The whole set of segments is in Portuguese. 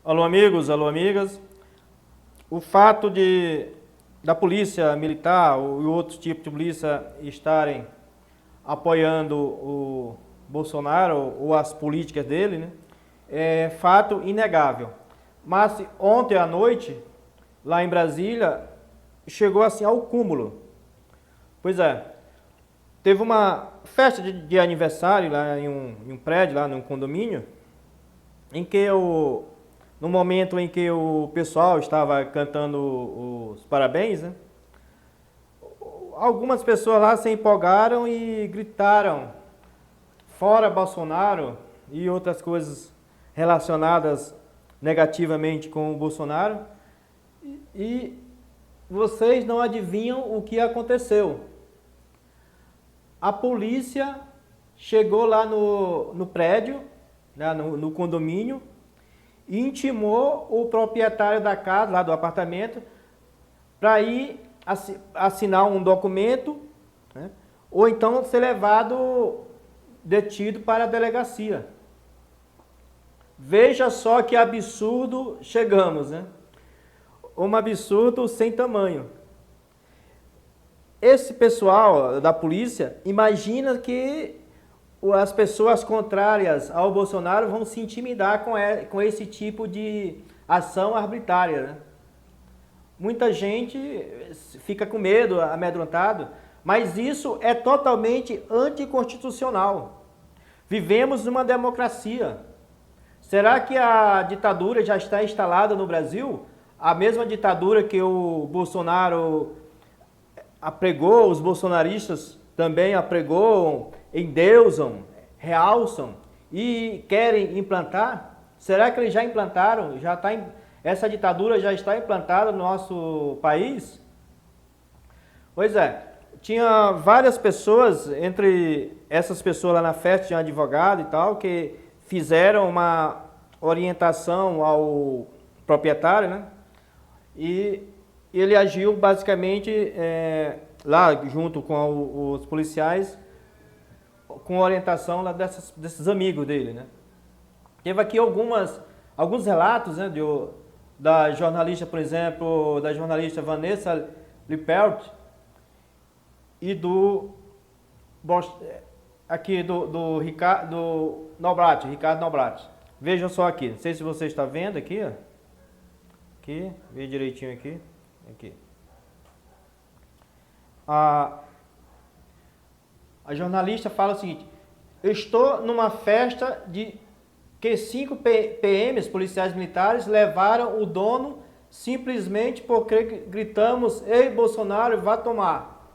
Alô amigos, alô amigas. O fato da polícia militar e outros tipos de polícia estarem apoiando o Bolsonaro ou as políticas dele, né, é fato inegável. Mas ontem à noite, lá em Brasília, chegou assim ao cúmulo. Pois é, teve uma festa de aniversário lá em um prédio, lá num condomínio, em que no momento em que o pessoal estava cantando os parabéns, né, algumas pessoas lá se empolgaram e gritaram fora Bolsonaro e outras coisas relacionadas negativamente com o Bolsonaro. E vocês não adivinham o que aconteceu. A polícia chegou lá no prédio, né, no condomínio, e intimou o proprietário da casa, lá do apartamento, para ir assinar um documento, né, ou então ser levado detido para a delegacia. Veja só que absurdo chegamos, né? Um absurdo sem tamanho. Esse pessoal da polícia imagina que as pessoas contrárias ao Bolsonaro vão se intimidar com esse tipo de ação arbitrária, né? Muita gente fica com medo, amedrontado, mas isso é totalmente anticonstitucional. Vivemos numa democracia. Será que a ditadura já está instalada no Brasil? A mesma ditadura que o Bolsonaro apregou, os bolsonaristas também apregou, endeusam, realçam e querem implantar? Será que eles já implantaram? Essa ditadura já está implantada no nosso país? Pois é, tinha várias pessoas, entre essas pessoas lá na festa, tinha um advogado e tal, que fizeram uma orientação ao proprietário, né? E ele agiu basicamente lá junto com os policiais, com orientação lá desses amigos dele, né? Teve aqui alguns relatos, né, da jornalista, por exemplo, da jornalista Vanessa Lippert e aqui do Ricardo Noblat. Vejam só aqui, não sei se você está vendo aqui, ó. Aqui, vê direitinho aqui. Aqui. A jornalista fala o seguinte: eu estou numa festa que 5 PMs, policiais militares, levaram o dono simplesmente porque gritamos: ei Bolsonaro, vá tomar.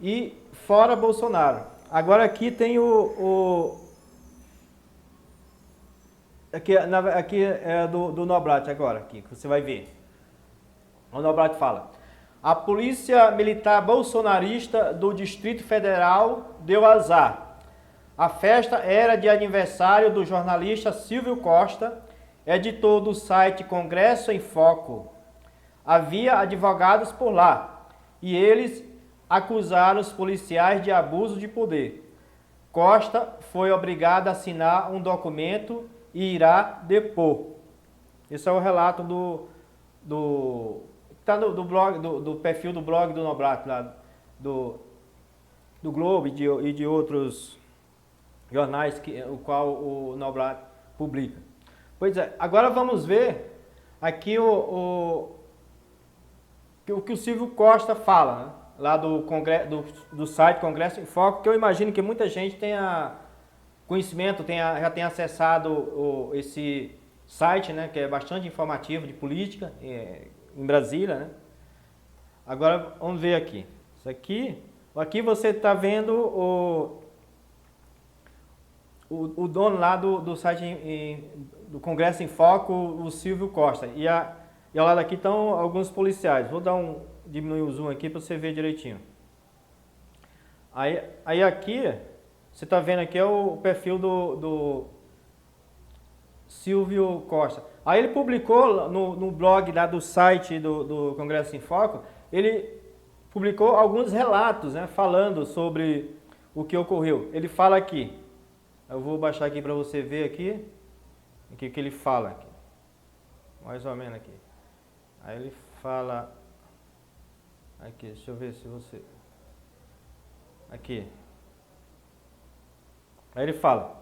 E fora Bolsonaro. Agora aqui tem aqui é do Noblat agora, aqui, que você vai ver. O Noblat fala: a polícia militar bolsonarista do Distrito Federal deu azar. A festa era de aniversário do jornalista Silvio Costa, editor do site Congresso em Foco. Havia advogados por lá e eles acusaram os policiais de abuso de poder. Costa foi obrigado a assinar um documento e irá depor. Esse é o relato tá do blog, do perfil do blog do Noblat, lá do Globo e de outros jornais o qual o Noblat publica. Pois é, agora vamos ver aqui o que o Silvio Costa fala, né? Lá do site Congresso em Foco, que eu imagino que muita gente tenha conhecimento, já tenha acessado esse site, né, que é bastante informativo de política em Brasília, né? Agora vamos ver aqui. Isso aqui você está vendo o dono lá do site do Congresso em Foco, o Silvio Costa. E ao lado aqui estão alguns policiais. Vou diminuir o zoom aqui para você ver direitinho. Aí aqui, você está vendo aqui é o perfil do Silvio Costa. Aí ele publicou no blog lá do site do Congresso em Foco, ele publicou alguns relatos, né, falando sobre o que ocorreu. Ele fala aqui, eu vou baixar aqui para você ver aqui, o que ele fala aqui. mais ou menos aqui. Aí ele fala, aqui, deixa eu ver se você, aqui. Aí ele fala,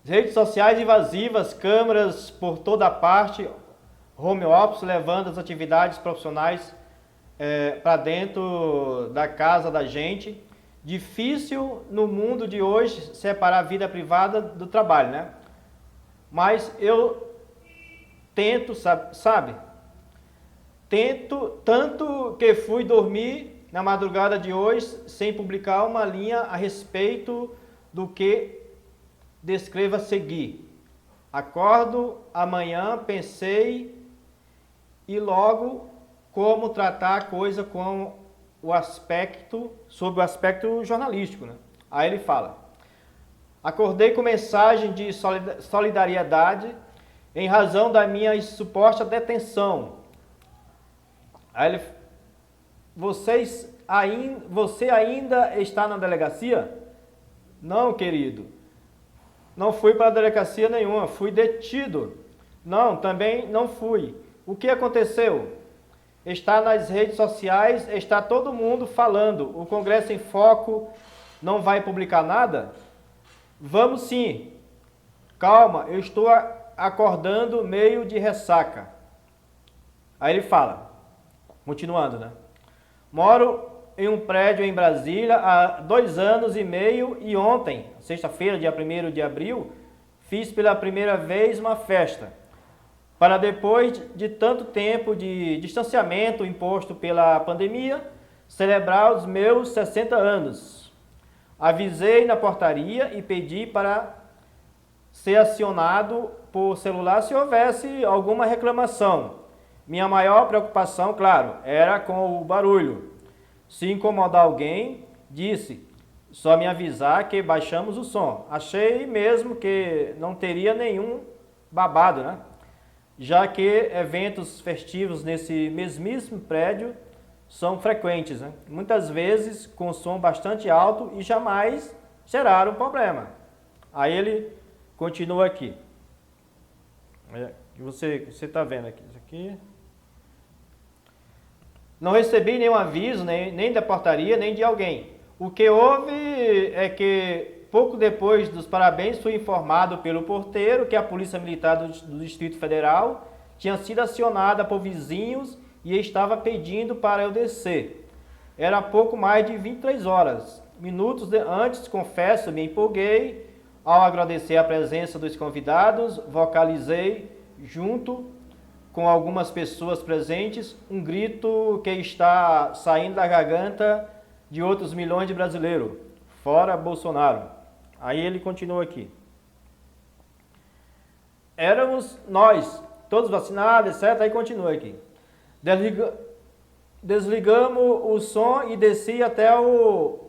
redes sociais invasivas, câmeras por toda parte, home office levando as atividades profissionais para dentro da casa da gente. Difícil no mundo de hoje separar a vida privada do trabalho, né? Mas eu tento, sabe? Tento, tanto que fui dormir na madrugada de hoje sem publicar uma linha a respeito do que descreva a seguir. Acordo amanhã, pensei e logo como tratar a coisa com o aspecto, sob o aspecto jornalístico, né? Aí ele fala, acordei com mensagem de solidariedade em razão da minha suposta detenção. Aí ele, você ainda está na delegacia? Não, querido. Não fui para a delegacia nenhuma, fui detido. Não, também não fui. O que aconteceu? Está nas redes sociais, está todo mundo falando. O Congresso em Foco não vai publicar nada? Vamos sim. Calma, eu estou acordando meio de ressaca. Aí ele fala, continuando, né? Moro em um prédio em Brasília há 2 anos e meio e ontem, sexta-feira, dia 1º de abril, fiz pela primeira vez uma festa. Para depois de tanto tempo de distanciamento imposto pela pandemia, celebrar os meus 60 anos. Avisei na portaria e pedi para ser acionado por celular se houvesse alguma reclamação. Minha maior preocupação, claro, era com o barulho. Se incomodar alguém, disse, só me avisar que baixamos o som. Achei mesmo que não teria nenhum babado, né? Já que eventos festivos nesse mesmíssimo prédio são frequentes, né? Muitas vezes com som bastante alto e jamais geraram problema. Aí ele continua aqui. Você está vendo aqui, isso aqui. Não recebi nenhum aviso, nem da portaria, nem de alguém. O que houve é que, pouco depois dos parabéns, fui informado pelo porteiro que a Polícia Militar do Distrito Federal tinha sido acionada por vizinhos e estava pedindo para eu descer. Era pouco mais de 23 horas. Minutos antes, confesso, me empolguei. Ao agradecer a presença dos convidados, vocalizei, junto com algumas pessoas presentes, um grito que está saindo da garganta de outros milhões de brasileiros. Fora Bolsonaro. Aí ele continua aqui. Éramos nós, todos vacinados, etc. Aí continua aqui. Desligamos o som e desci até o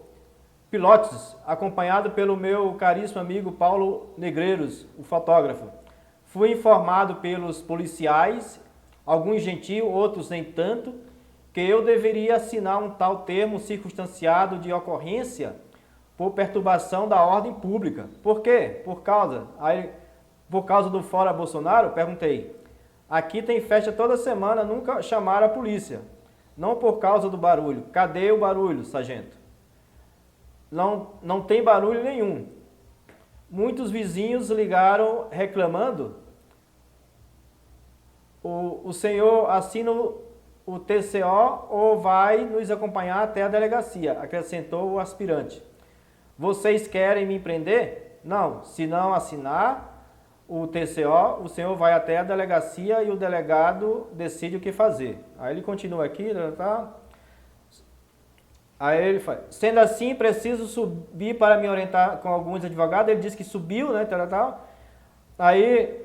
Pilotes, acompanhado pelo meu caríssimo amigo Paulo Negreiros, o fotógrafo. Fui informado pelos policiais, alguns gentil, outros nem tanto, que eu deveria assinar um tal termo circunstanciado de ocorrência por perturbação da ordem pública. Por quê? Por causa do Fora Bolsonaro? Perguntei. Aqui tem festa toda semana, nunca chamaram a polícia. Não por causa do barulho. Cadê o barulho, sargento? Não tem barulho nenhum. Muitos vizinhos ligaram reclamando. O senhor assina o TCO ou vai nos acompanhar até a delegacia, acrescentou o aspirante. Vocês querem me prender? Não, se não assinar o TCO, o senhor vai até a delegacia e o delegado decide o que fazer. Aí ele continua aqui, tá? Aí ele fala, sendo assim, preciso subir para me orientar com alguns advogados. Ele disse que subiu, né, tal. Aí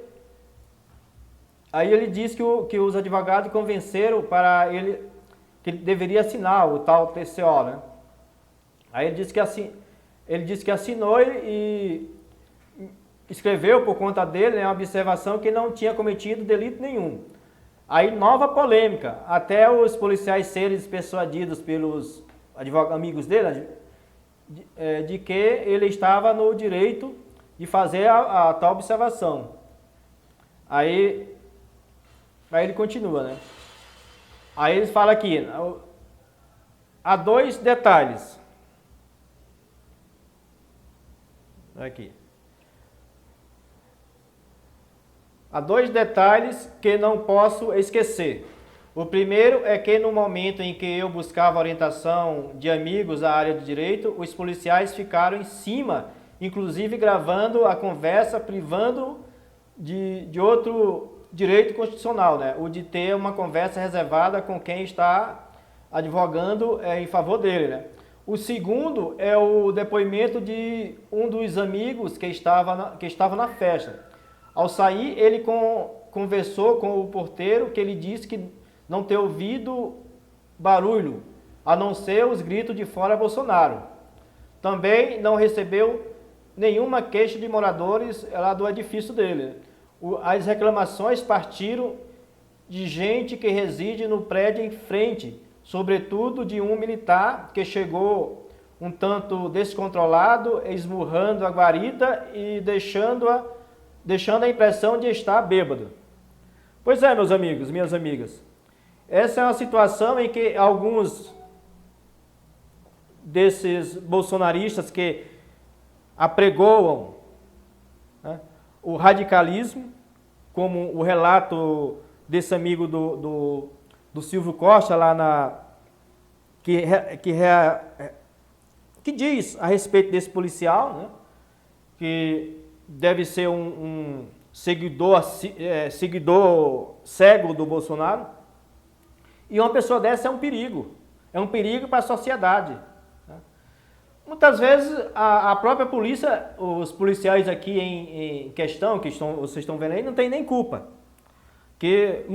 ele disse que os advogados convenceram para ele que ele deveria assinar o tal TCO, né? Aí ele disse que assinou e escreveu por conta dele, né, uma observação que não tinha cometido delito nenhum. Aí nova polêmica, até os policiais serem persuadidos pelos amigos dele de que ele estava no direito de fazer a tal observação. Aí Aí ele continua, né? Aí ele fala aqui, há 2 detalhes. Aqui. Há 2 detalhes que não posso esquecer. O primeiro é que no momento em que eu buscava orientação de amigos da área de direito, os policiais ficaram em cima, inclusive gravando a conversa, privando de outro direito constitucional, né? O de ter uma conversa reservada com quem está advogando em favor dele, né? O segundo é o depoimento de um dos amigos que estava na festa. Ao sair, ele conversou com o porteiro, que ele disse que não ter ouvido barulho, a não ser os gritos de fora Bolsonaro. Também não recebeu nenhuma queixa de moradores lá do edifício dele. As reclamações partiram de gente que reside no prédio em frente, sobretudo de um militar que chegou um tanto descontrolado, esmurrando a guarita e deixando a impressão de estar bêbado. Pois é, meus amigos, minhas amigas, essa é uma situação em que alguns desses bolsonaristas que apregoam, né, o radicalismo, como o relato desse amigo do Silvio Costa lá que diz a respeito desse policial, né, que deve ser um seguidor cego do Bolsonaro. E uma pessoa dessa é um perigo para a sociedade. Muitas vezes a própria polícia, os policiais aqui em questão, vocês estão vendo aí, não tem nem culpa. Que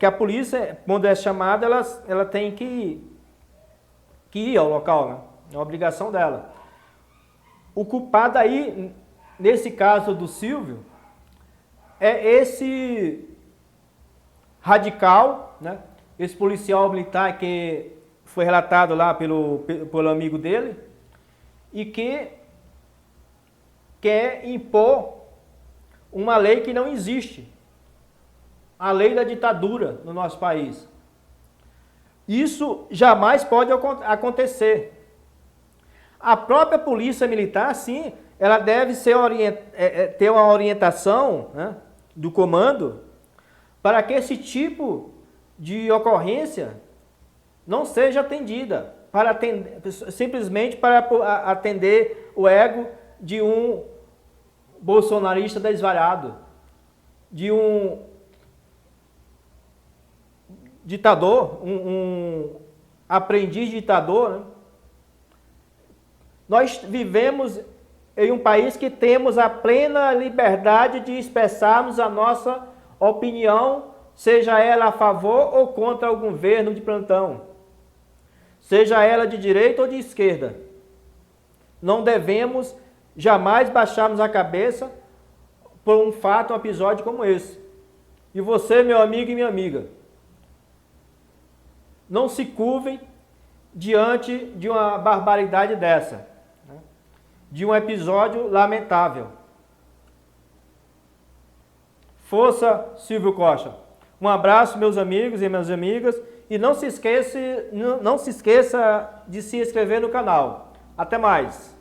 a polícia, quando é chamada, ela tem que ir ao local, né? É uma obrigação dela. O culpado aí, nesse caso do Silvio, é esse radical, né? Esse policial militar que foi relatado lá pelo amigo dele e que quer impor uma lei que não existe, a lei da ditadura no nosso país. Isso jamais pode acontecer. A própria polícia militar, sim, ela deve ter uma orientação, né, do comando para que esse tipo de ocorrência não seja atendida, simplesmente para atender o ego de um bolsonarista desvariado, de um ditador, um aprendiz ditador, né? Nós vivemos em um país que temos a plena liberdade de expressarmos a nossa opinião, seja ela a favor ou contra o governo de plantão, seja ela de direita ou de esquerda. Não devemos jamais baixarmos a cabeça por um fato, um episódio como esse. E você, meu amigo e minha amiga, não se curvem diante de uma barbaridade dessa, né? De um episódio lamentável. Força, Silvio Costa. Um abraço, meus amigos e minhas amigas, e não se esqueça de se inscrever no canal. Até mais!